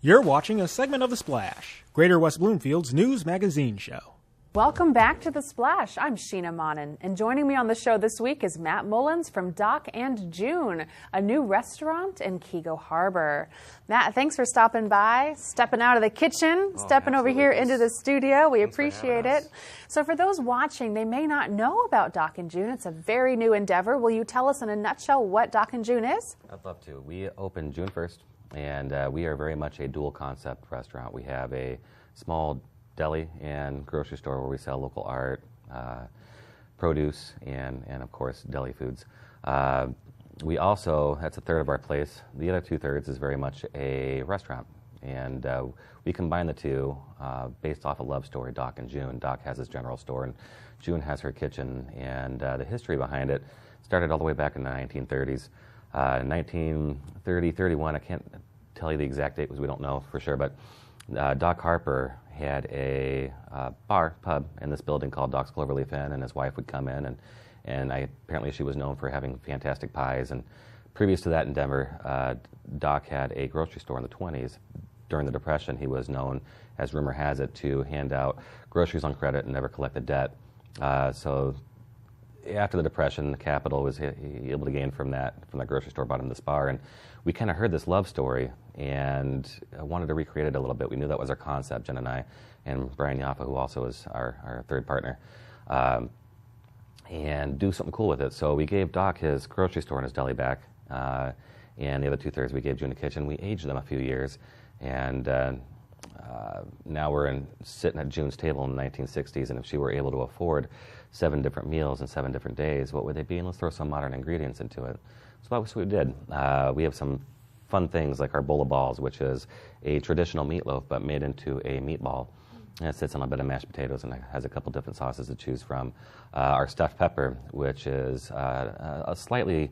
You're watching a segment of The Splash, Greater West Bloomfield's news magazine show. Welcome back to The Splash. I'm Sheena Monnin, and joining me on the show this week is Matt Mullins from Doc and June, a new restaurant in Keego Harbor. Matt, thanks for stopping by, stepping out of the kitchen, stepping over here into the studio. We appreciate it. So for those watching, they may not know about Doc and June. It's a very new endeavor. Will you tell us in a nutshell what Doc and June is? I'd love to. We opened June 1st, and we are very much a dual concept restaurant. We have a small deli and grocery store where we sell local art, produce, and of course deli foods. We also, that's a third of our place. The other 2/3 is very much a restaurant, and we combine the two based off a love story, Doc and June. Doc has his general store, and June has her kitchen, and the history behind it started all the way back in the 1930s. 1930, 31, I can't tell you the exact date because we don't know for sure, but Doc Harper had a pub in this building called Doc's Cloverleaf Inn, and his wife would come in, and apparently she was known for having fantastic pies. And previous to that in Denver, Doc had a grocery store in the 20s. During the Depression, he was known, as rumor has it, to hand out groceries on credit and never collect the debt. So after the Depression, the capital was able to gain from that grocery store, bought him this bar, and we kind of heard this love story and wanted to recreate it a little bit. We knew that was our concept, Jen and I, and Brian Yaffa, who also is our third partner, and do something cool with it. So we gave Doc his grocery store and his deli back, and the other 2/3 we gave June a kitchen. We aged them a few years, and now we're sitting at June's table in the 1960s, and if she were able to afford 7 different meals in 7 different days, what would they be? And let's throw some modern ingredients into it. So that's what we did. We have some fun things like our bowl of balls, which is a traditional meatloaf but made into a meatball. And it sits on a bit of mashed potatoes and it has a couple different sauces to choose from. Our stuffed pepper, which is a slightly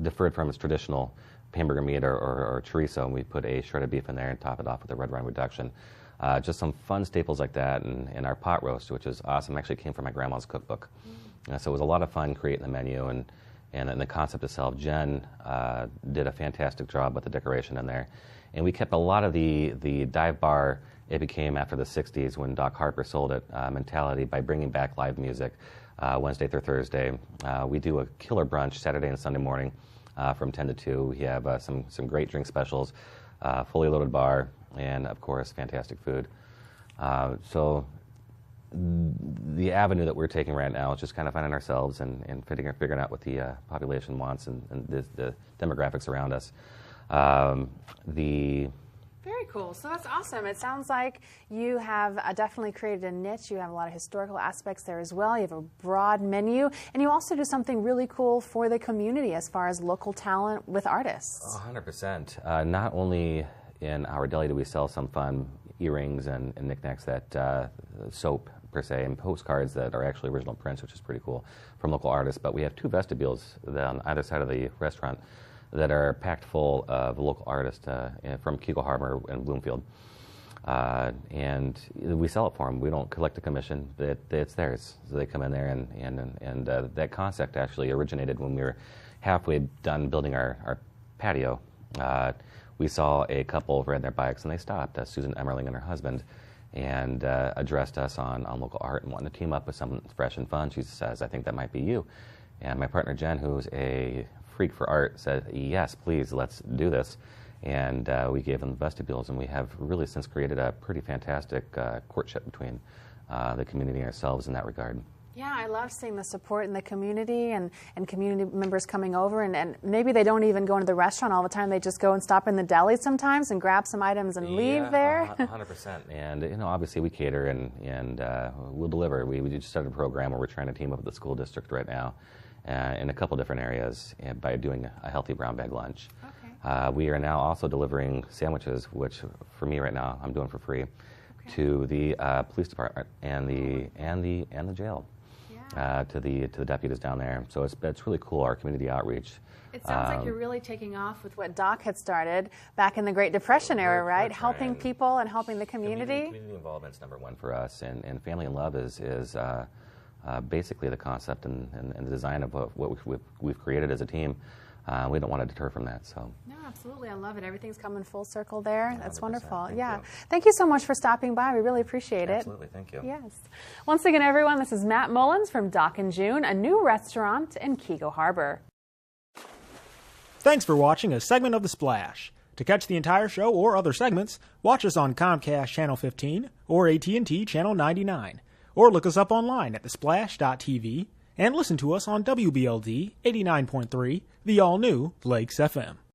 deferred from its traditional hamburger meat or chorizo, and we put a shredded beef in there and top it off with a red wine reduction. Just some fun staples like that, and our pot roast, which is awesome. Actually came from my grandma's cookbook. So it was a lot of fun creating the menu and the concept itself. Jen did a fantastic job with the decoration in there. And we kept a lot of the dive bar it became after the 60s when Doc Harper sold it mentality by bringing back live music Wednesday through Thursday. We do a killer brunch Saturday and Sunday morning from 10 to 2. We have some great drink specials, fully loaded bar, and of course fantastic food. So the avenue that we're taking right now is just kind of finding ourselves and figuring out what the population wants and the demographics around us. Very cool. So that's awesome. It sounds like you have definitely created a niche. You have a lot of historical aspects there as well. You have a broad menu, and you also do something really cool for the community as far as local talent with artists. 100%. Not only in our deli do we sell some fun earrings and knickknacks that soap per se, and postcards that are actually original prints, which is pretty cool, from local artists, but we have 2 vestibules on either side of the restaurant that are packed full of local artists from Keego Harbor and Bloomfield. And we sell it for them. We don't collect a commission. It's theirs. So they come in there, and that concept actually originated when we were halfway done building our patio. We saw a couple riding their bikes, and they stopped, Susan Emmerling and her husband, and addressed us on local art and wanting to team up with someone fresh and fun. She says, I think that might be you. And my partner Jen, who's a freak for art, said, yes, please, let's do this. And we gave them the vestibules, and we have really since created a pretty fantastic courtship between the community and ourselves in that regard. Yeah, I love seeing the support in the community and community members coming over, and maybe they don't even go into the restaurant all the time. They just go and stop in the deli sometimes and grab some items and leave there. 100%. And obviously we cater and we'll deliver. We just started a program where we're trying to team up with the school district right now in a couple different areas by doing a healthy brown bag lunch. Okay. We are now also delivering sandwiches, which for me right now I'm doing for free, to the police department and the jail. To the deputies down there. So it's really cool, our community outreach. It sounds like you're really taking off with what Doc had started back in the Great Depression era, right? Helping people and helping the community. Community involvement's number one for us, and family and love is basically the concept and the design of what we've created as a team. we don't want to deter from that. So. No, absolutely. I love it. Everything's coming full circle there. That's 100%. wonderful. Thank Yeah. you. Thank you so much for stopping by. We really appreciate it. Absolutely. Thank you. Yes. Once again, everyone, this is Matt Mullins from Dock and June, a new restaurant in Keego Harbor. Thanks for watching a segment of The Splash. To catch the entire show or other segments, watch us on Comcast Channel 15 or AT&T Channel 99. Or look us up online at thesplash.tv and listen to us on WBLD 89.3, the all-new Lakes FM.